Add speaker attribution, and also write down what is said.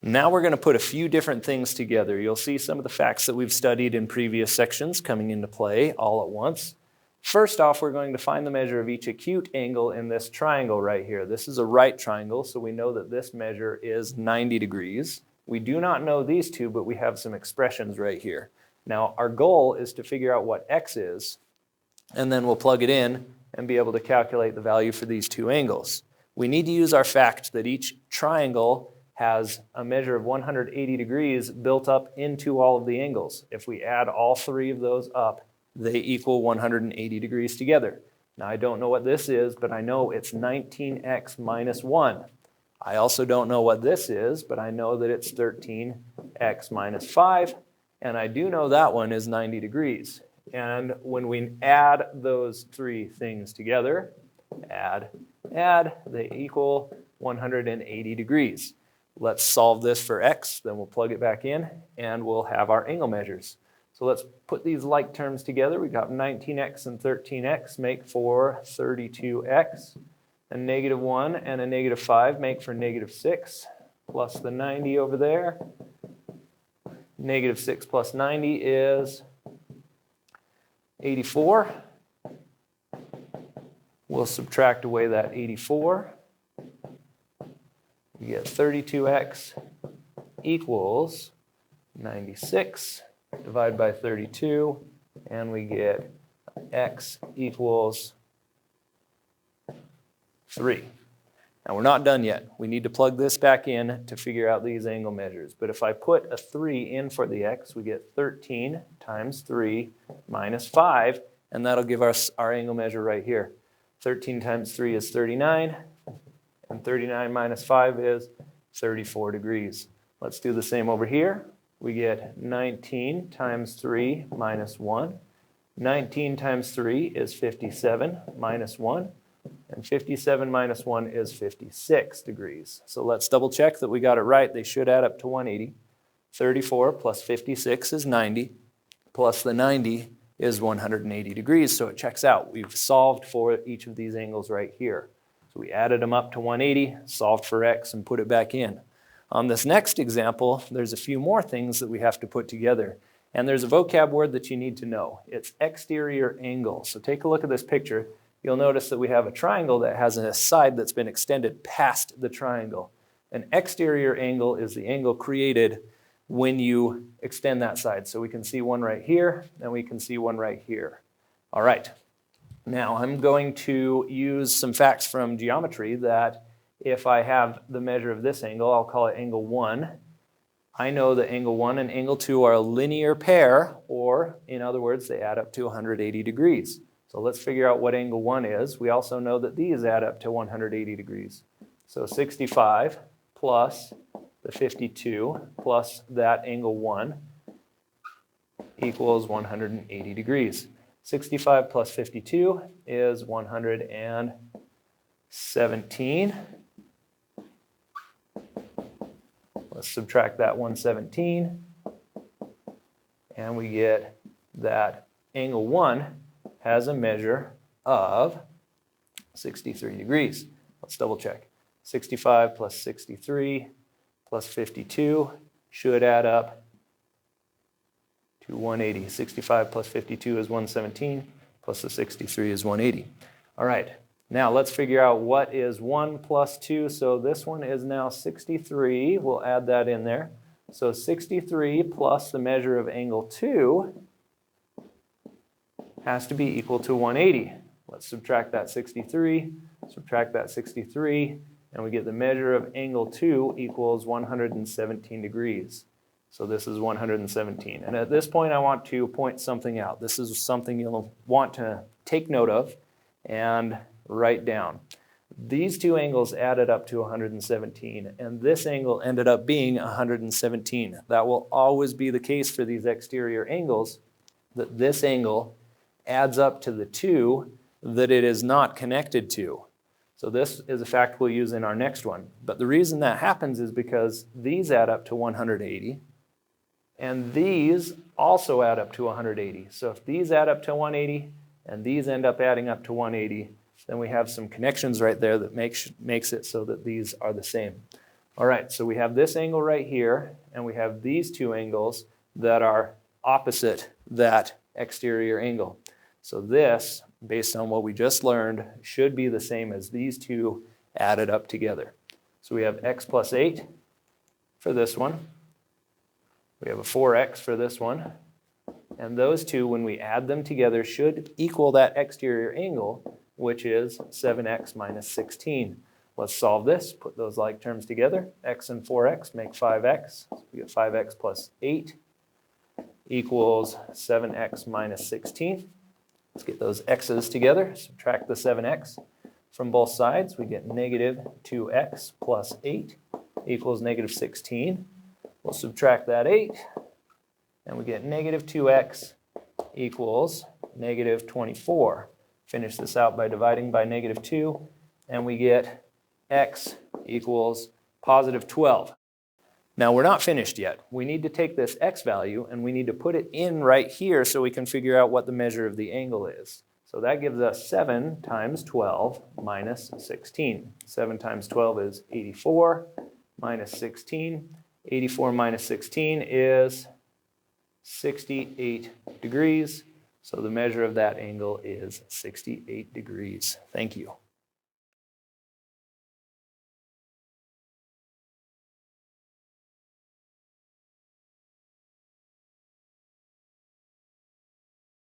Speaker 1: Now we're going to put a few different things together. You'll see some of the facts that we've studied in previous sections coming into play all at once. First off, we're going to find the measure of each acute angle in this triangle right here. This is a right triangle, so we know that this measure is 90 degrees. We do not know these two, but we have some expressions right here. Now, our goal is to figure out what x is, and then we'll plug it in and be able to calculate the value for these two angles. We need to use our fact that each triangle has a measure of 180 degrees built up into all of the angles. If we add all three of those up, they equal 180 degrees together. Now, I don't know what this is, but I know it's 19x minus 1. I also don't know what this is, but I know that it's 13x minus 5, and I do know that one is 90 degrees. And when we add those three things together, add, they equal 180 degrees. Let's solve this for x, then we'll plug it back in, and we'll have our angle measures. So let's put these like terms together. We got 19x and 13x make for 32x. A negative 1 and a negative 5 make for negative 6, plus the 90 over there. Negative 6 plus 90 is 84. We'll subtract away that 84. We get 32x equals 96. Divide by 32, and we get x equals 3. Now, we're not done yet. We need to plug this back in to figure out these angle measures. But if I put a 3 in for the x, we get 13 times 3 minus 5, and that'll give us our angle measure right here. 13 times 3 is 39, and 39 minus 5 is 34 degrees. Let's do the same over here. We get 19 times 3 minus 1. 19 times 3 is 57 minus 1. And 57 minus 1 is 56 degrees. So let's double check that we got it right. They should add up to 180. 34 plus 56 is 90. Plus the 90 is 180 degrees. So it checks out. We've solved for each of these angles right here. So we added them up to 180, solved for x, and put it back in. On this next example, there's a few more things that we have to put together. And there's a vocab word that you need to know. It's exterior angle. So take a look at this picture. You'll notice that we have a triangle that has a side that's been extended past the triangle. An exterior angle is the angle created when you extend that side. So we can see one right here, and we can see one right here. All right. Now I'm going to use some facts from geometry that if I have the measure of this angle, I'll call it angle 1. I know that angle 1 and angle 2 are a linear pair, or in other words, they add up to 180 degrees. So let's figure out what angle 1 is. We also know that these add up to 180 degrees. So 65 plus the 52 plus that angle 1 equals 180 degrees. 65 plus 52 is 117. Let's subtract that 117, and we get that angle 1 has a measure of 63 degrees. Let's double check. 65 plus 63 plus 52 should add up to 180. 65 plus 52 is 117, plus the 63 is 180. All right. Now let's figure out what is 1 plus 2. So this one is now 63. We'll add that in there. So 63 plus the measure of angle 2 has to be equal to 180. Let's subtract that 63, and we get the measure of angle 2 equals 117 degrees. So this is 117. And at this point, I want to point something out. This is something you'll want to take note of and write down. These two angles added up to 117, and this angle ended up being 117. That will always be the case for these exterior angles, that this angle adds up to the two that it is not connected to. So this is a fact we'll use in our next one. But the reason that happens is because these add up to 180, and these also add up to 180. So if these add up to 180, and these end up adding up to 180, then we have some connections right there that makes it so that these are the same. All right, so we have this angle right here, and we have these two angles that are opposite that exterior angle. So this, based on what we just learned, should be the same as these two added up together. So we have x plus 8 for this one. We have a 4x for this one. And those two, when we add them together, should equal that exterior angle, which is 7x minus 16. Let's solve this. Put those like terms together. X and 4x make 5x. So we get 5x plus 8 equals 7x minus 16. Let's get those x's together. Subtract the 7x from both sides. We get negative 2x plus 8 equals negative 16. We'll subtract that 8, and we get negative 2x equals negative 24. Finish this out by dividing by negative 2, and we get x equals positive 12. Now we're not finished yet. We need to take this x value and we need to put it in right here so we can figure out what the measure of the angle is. So that gives us 7 times 12 minus 16. 7 times 12 is 84 minus 16. 84 minus 16 is 68 degrees. So the measure of that angle is 68 degrees. Thank you.